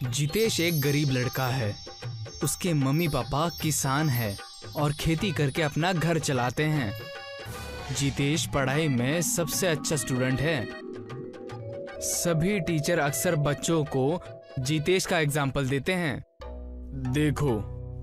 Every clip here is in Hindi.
जितेश एक गरीब लड़का है। उसके मम्मी पापा किसान हैं और खेती करके अपना घर चलाते हैं। जितेश पढ़ाई में सबसे अच्छा स्टूडेंट है। सभी टीचर अक्सर बच्चों को जितेश का एग्जाम्पल देते हैं। देखो,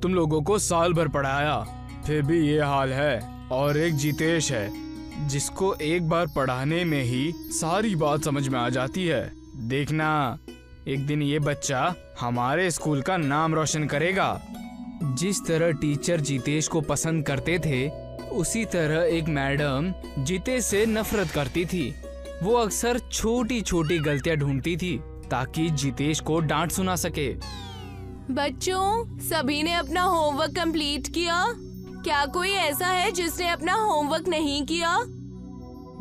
तुम लोगों को साल भर पढ़ाया, फिर भी ये हाल है। और एक जितेश है जिसको एक बार पढ़ाने में ही सारी बात समझ में आ जाती है। देखना, एक दिन ये बच्चा हमारे स्कूल का नाम रोशन करेगा। जिस तरह टीचर जितेश को पसंद करते थे, उसी तरह एक मैडम जितेश से नफरत करती थी। वो अक्सर छोटी छोटी गलतियां ढूंढती थी ताकि जितेश को डांट सुना सके। बच्चों, सभी ने अपना होमवर्क कंप्लीट किया? क्या कोई ऐसा है जिसने अपना होमवर्क नहीं किया?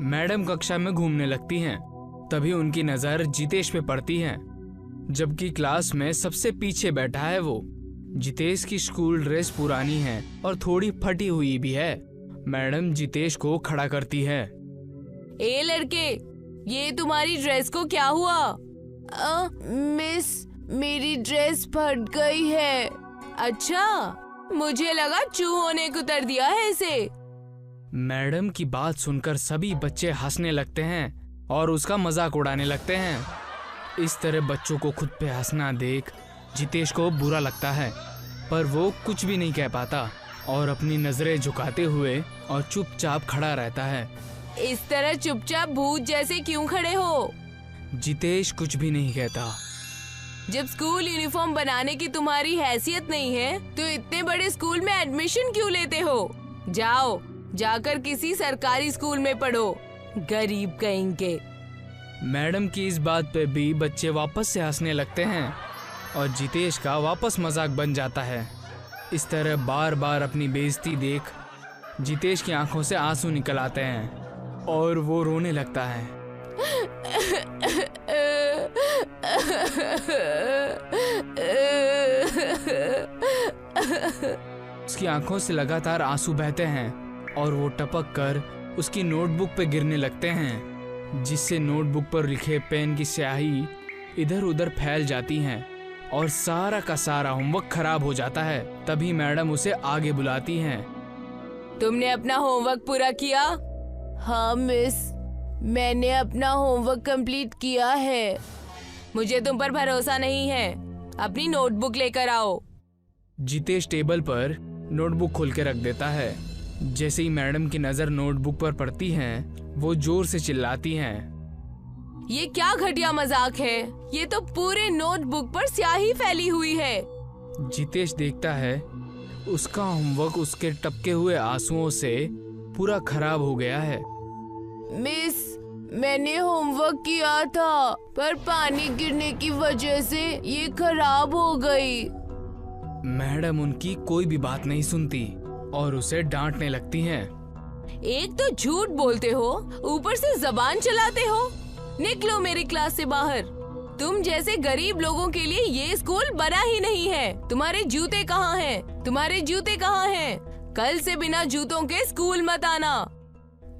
मैडम कक्षा में घूमने लगती हैं। तभी उनकी नजर जितेश पे पड़ती है, जबकि क्लास में सबसे पीछे बैठा है वो। जितेश की स्कूल ड्रेस पुरानी है और थोड़ी फटी हुई भी है। मैडम जितेश को खड़ा करती है। ए लड़के, ये तुम्हारी ड्रेस को क्या हुआ? मिस, मेरी ड्रेस फट गई है। अच्छा, मुझे लगा चूहों ने कुतर दिया है इसे। मैडम की बात सुनकर सभी बच्चे हंसने लगते हैं और उसका मजाक उड़ाने लगते हैं। इस तरह बच्चों को खुद पे हंसना देख जितेश को बुरा लगता है, पर वो कुछ भी नहीं कह पाता और अपनी नजरें झुकाते हुए और चुपचाप खड़ा रहता है। इस तरह चुपचाप भूत जैसे क्यों खड़े हो? जितेश कुछ भी नहीं कहता। जब स्कूल यूनिफॉर्म बनाने की तुम्हारी हैसियत नहीं है, तो इतने बड़े स्कूल में एडमिशन क्यों लेते हो? जाओ, जाकर किसी सरकारी स्कूल में पढ़ो, गरीब कहीं के। मैडम की इस बात पे भी बच्चे वापस से हंसने लगते हैं और जितेश का वापस मजाक बन जाता है। इस तरह बार बार अपनी बेइज्जती देख जितेश की आंखों से आंसू निकल आते हैं और वो रोने लगता है। उसकी आंखों से लगातार आंसू बहते हैं और वो टपक कर उसकी नोटबुक पे गिरने लगते हैं, जिससे नोटबुक पर लिखे पेन की स्याही इधर उधर फैल जाती हैं और सारा का सारा होमवर्क खराब हो जाता है। तभी मैडम उसे आगे बुलाती हैं। तुमने अपना होमवर्क पूरा किया? हाँ मिस, मैंने अपना होमवर्क कंप्लीट किया है। मुझे तुम पर भरोसा नहीं है, अपनी नोटबुक लेकर आओ। जितेश टेबल पर नोटबुक खोल के रख देता है। जैसे ही मैडम की नजर नोटबुक पर पड़ती है, वो जोर से चिल्लाती हैं। ये क्या घटिया मजाक है? ये तो पूरे नोटबुक पर स्याही फैली हुई है। जितेश देखता है उसका होमवर्क उसके टपके हुए आंसुओं से पूरा खराब हो गया है। मिस, मैंने होमवर्क किया था, पर पानी गिरने की वजह से ये खराब हो गई। मैडम उनकी कोई भी बात नहीं सुनती और उसे डांटने लगती हैं। एक तो झूठ बोलते हो, ऊपर से जबान चलाते हो। निकलो मेरी क्लास से बाहर। तुम जैसे गरीब लोगों के लिए ये स्कूल बना ही नहीं है। तुम्हारे जूते कहाँ हैं? तुम्हारे जूते कहाँ हैं? कल से बिना जूतों के स्कूल मत आना।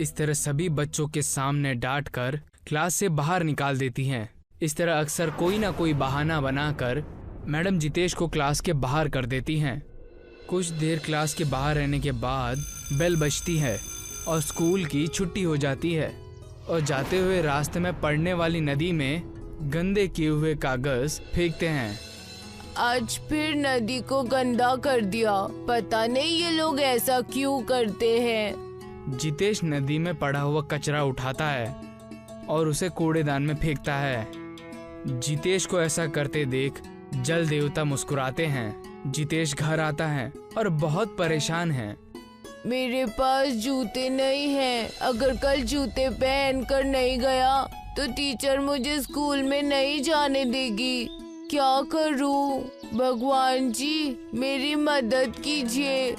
इस तरह सभी बच्चों के सामने डांट कर क्लास से बाहर निकाल देती हैं। इस तरह अक्सर कोई ना कोई बहाना बनाकर मैडम जितेश को क्लास के बाहर कर देती हैं। कुछ देर क्लास के बाहर रहने के बाद बेल बजती है और स्कूल की छुट्टी हो जाती है और जाते हुए रास्ते में पड़ने वाली नदी में गंदे किए हुए कागज फेंकते हैं। आज फिर नदी को गंदा कर दिया। पता नहीं ये लोग ऐसा क्यों करते हैं। जितेश नदी में पड़ा हुआ कचरा उठाता है और उसे कूड़ेदान में फेंकता है। जितेश को ऐसा करते देख जल देवता मुस्कुराते हैं। जितेश घर आता है और बहुत परेशान है। मेरे पास जूते नहीं हैं। अगर कल जूते पहन कर नहीं गया तो टीचर मुझे स्कूल में नहीं जाने देगी। क्या करूं? भगवान जी, मेरी मदद कीजिए।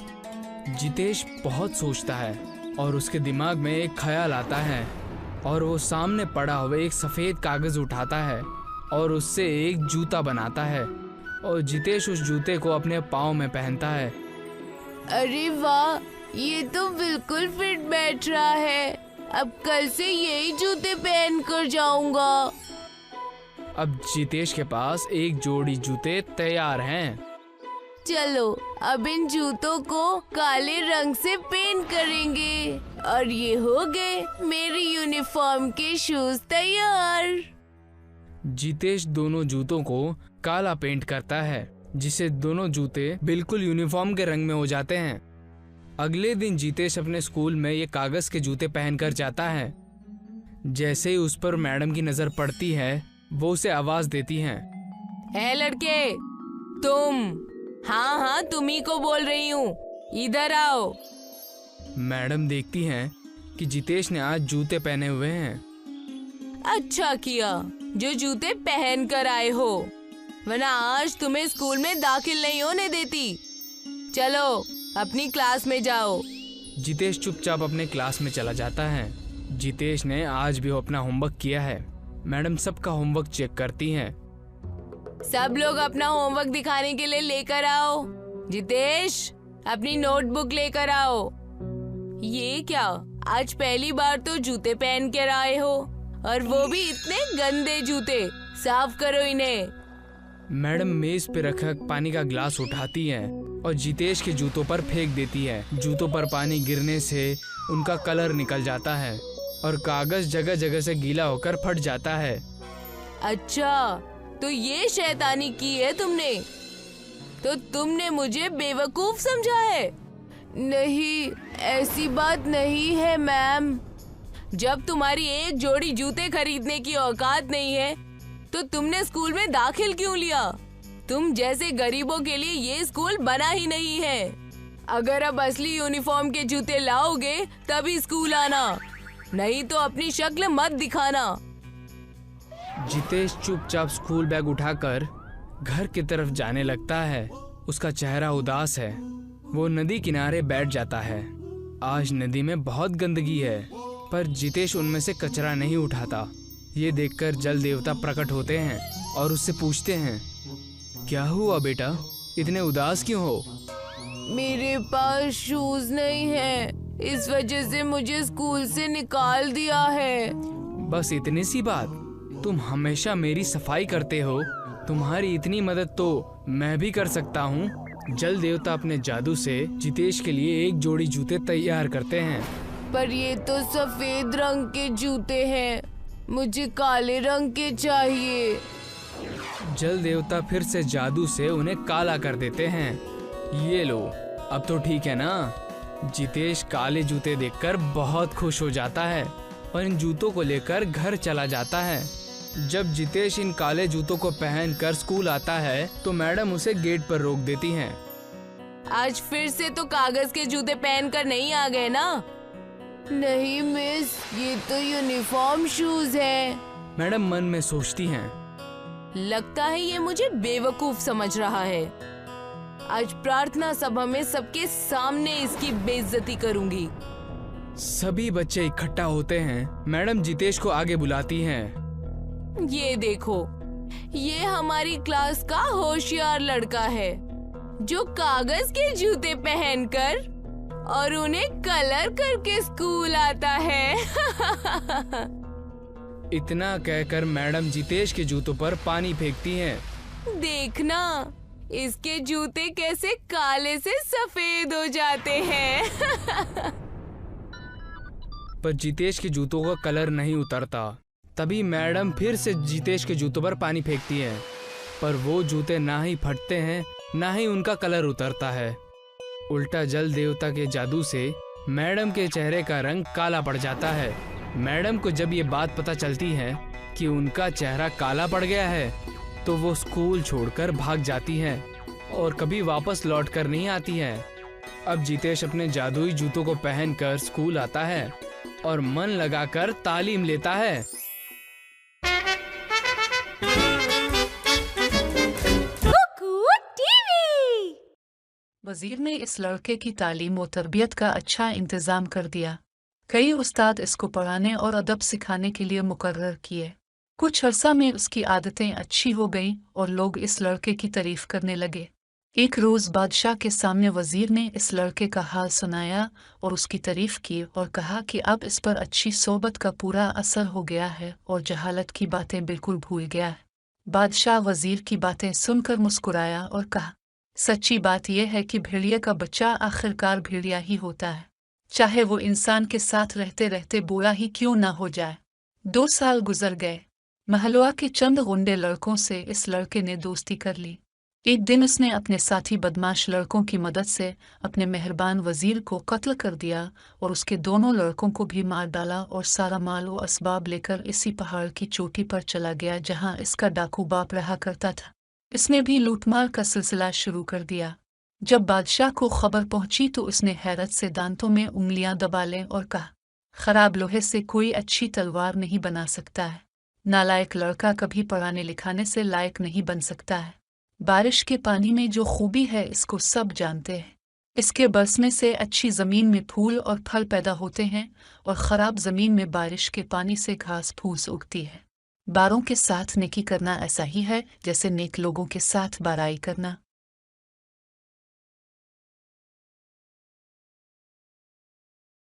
जितेश बहुत सोचता है और उसके दिमाग में एक ख्याल आता है और वो सामने पड़ा हुआ एक सफेद कागज उठाता है और उससे एक जूता बनाता है और जितेश उस जूते को अपने पाँव में पहनता है। अरे वाह, ये तो बिल्कुल फिट बैठ रहा है। अब कल से यही जूते पहन कर जाऊंगा। अब जितेश के पास एक जोड़ी जूते तैयार हैं। चलो अब इन जूतों को काले रंग से पेंट करेंगे और ये हो गए मेरी यूनिफॉर्म के शूज तैयार। जितेश दोनों जूतों को काला पेंट करता है, जिससे दोनों जूते बिल्कुल यूनिफॉर्म के रंग में हो जाते हैं। अगले दिन जितेश अपने स्कूल में ये कागज के जूते पहनकर जाता है। जैसे ही उस पर मैडम की नजर पड़ती है, वो उसे आवाज देती हैं। है लड़के, तुम? हाँ हाँ, तुम ही को बोल रही हूँ, इधर आओ। मैडम देखती हैं कि जितेश ने आज जूते पहने हुए हैं। अच्छा किया जो जूते पहन कर आए हो, वरना आज तुम्हें स्कूल में दाखिल नहीं होने देती। चलो अपनी क्लास में जाओ। जितेश चुपचाप अपने क्लास में चला जाता है। जितेश ने आज भी अपना होमवर्क किया है। मैडम सबका होमवर्क चेक करती हैं। सब लोग अपना होमवर्क दिखाने के लिए लेकर आओ। जितेश, अपनी नोटबुक लेकर आओ। ये क्या, आज पहली बार तो जूते पहन कर आए हो, और वो भी इतने गंदे जूते। साफ करो इन्हें। मैडम मेज पे रखा पानी का गिलास उठाती हैं और जितेश के जूतों पर फेंक देती है। जूतों पर पानी गिरने से उनका कलर निकल जाता है और कागज जगह जगह से गीला होकर फट जाता है। अच्छा, तो ये शैतानी की है तुमने? तो तुमने मुझे बेवकूफ समझा है? नहीं, ऐसी बात नहीं है मैम। जब तुम्हारी एक जोड़ी जूते खरीदने की औकात नहीं है, तो तुमने स्कूल में दाखिल क्यों लिया? तुम जैसे गरीबों के लिए ये स्कूल बना ही नहीं है। अगर अब असली यूनिफॉर्म के जूते लाओगे तभी स्कूल आना, नहीं तो अपनी शक्ल मत दिखाना। जितेश चुपचाप स्कूल बैग उठाकर घर की तरफ जाने लगता है। उसका चेहरा उदास है। वो नदी किनारे बैठ जाता है। आज नदी में बहुत गंदगी है, पर जितेश उनमें से कचरा नहीं उठाता। ये देखकर जल देवता प्रकट होते हैं और उससे पूछते हैं, क्या हुआ बेटा, इतने उदास क्यों हो? मेरे पास शूज नहीं है, इस वजह से मुझे स्कूल से निकाल दिया है। बस इतनी सी बात? तुम हमेशा मेरी सफाई करते हो, तुम्हारी इतनी मदद तो मैं भी कर सकता हूँ। जल देवता अपने जादू से जितेश के लिए एक जोड़ी जूते तैयार करते हैं। पर ये तो सफेद रंग के जूते हैं, मुझे काले रंग के चाहिए। जल देवता फिर से जादू से उन्हें काला कर देते हैं। ये लो, अब तो ठीक है ना? जितेश काले जूते देखकर बहुत खुश हो जाता है और इन जूतों को लेकर घर चला जाता है। जब जितेश इन काले जूतों को पहनकर स्कूल आता है, तो मैडम उसे गेट पर रोक देती हैं। आज फिर से तो कागज के जूते पहनकर नहीं आ गए ना? नहीं मिस, ये तो यूनिफॉर्म शूज है। मैडम मन में सोचती हैं, लगता है ये मुझे बेवकूफ समझ रहा है। आज प्रार्थना सभा में सबके सामने इसकी बेइज्जती करूंगी। सभी बच्चे इकट्ठा होते हैं। मैडम जितेश को आगे बुलाती हैं। ये देखो, ये हमारी क्लास का होशियार लड़का है, जो कागज के जूते पहनकर और उन्हें कलर करके स्कूल आता है। इतना कहकर मैडम जितेश के जूतों पर पानी फेंकती हैं। देखना, इसके जूते कैसे काले से सफेद हो जाते हैं। पर जितेश के जूतों का कलर नहीं उतरता। तभी मैडम फिर से जितेश के जूतों पर पानी फेंकती है, पर वो जूते ना ही फटते हैं, ना ही उनका कलर उतरता है। उल्टा जल देवता के जादू से मैडम के चेहरे का रंग काला पड़ जाता है। मैडम को जब ये बात पता चलती है कि उनका चेहरा काला पड़ गया है, तो वो स्कूल छोड़कर भाग जाती हैं और कभी वापस लौट कर नहीं आती हैं। अब जितेश अपने जादुई जूतों को पहनकर स्कूल आता है और मन लगाकर तालीम लेता है। वजीर ने इस लड़के की तालीम और तरबियत का अच्छा इंतजाम कर दिया। कई उस्ताद इसको पढ़ाने और अदब सिखाने के लिए मुकर्रर किए। कुछ अरसा में उसकी आदतें अच्छी हो गईं और लोग इस लड़के की तारीफ करने लगे। एक रोज़ बादशाह के सामने वजीर ने इस लड़के का हाल सुनाया और उसकी तारीफ की और कहा कि अब इस पर अच्छी सोबत का पूरा असर हो गया है और जहालत की बातें बिल्कुल भूल गया है। बादशाह वजीर की बातें सुनकर मुस्कुराया और कहा, सच्ची बात यह है कि भेड़िए का बच्चा आखिरकार भेड़िया ही होता है, चाहे वो इंसान के साथ रहते रहते बुरा ही क्यों ना हो जाए। 2 साल गुजर गए। महलवा के चंद गुंडे लड़कों से इस लड़के ने दोस्ती कर ली। एक दिन उसने अपने साथी बदमाश लड़कों की मदद से अपने मेहरबान वजीर को कत्ल कर दिया और उसके दोनों लड़कों को भी मार डाला और सारा माल व असबाब लेकर इसी पहाड़ की चोटी पर चला गया जहां इसका डाकू बाप रहा करता था। इसने भी लूटमार का सिलसिला शुरू कर दिया। जब बादशाह को खबर पहुंची तो उसने हैरत से दांतों में उंगलियां दबा लें और कहा, खराब लोहे से कोई अच्छी तलवार नहीं बना सकता है। नालायक लड़का कभी पढ़ाने लिखाने से लायक नहीं बन सकता है। बारिश के पानी में जो खूबी है इसको सब जानते हैं। इसके बरसने से अच्छी ज़मीन में फूल और फल पैदा होते हैं और ख़राब ज़मीन में बारिश के पानी से घास फूस उगती है। बारों के साथ नेकी करना ऐसा ही है जैसे नेक लोगों के साथ बाराई करना।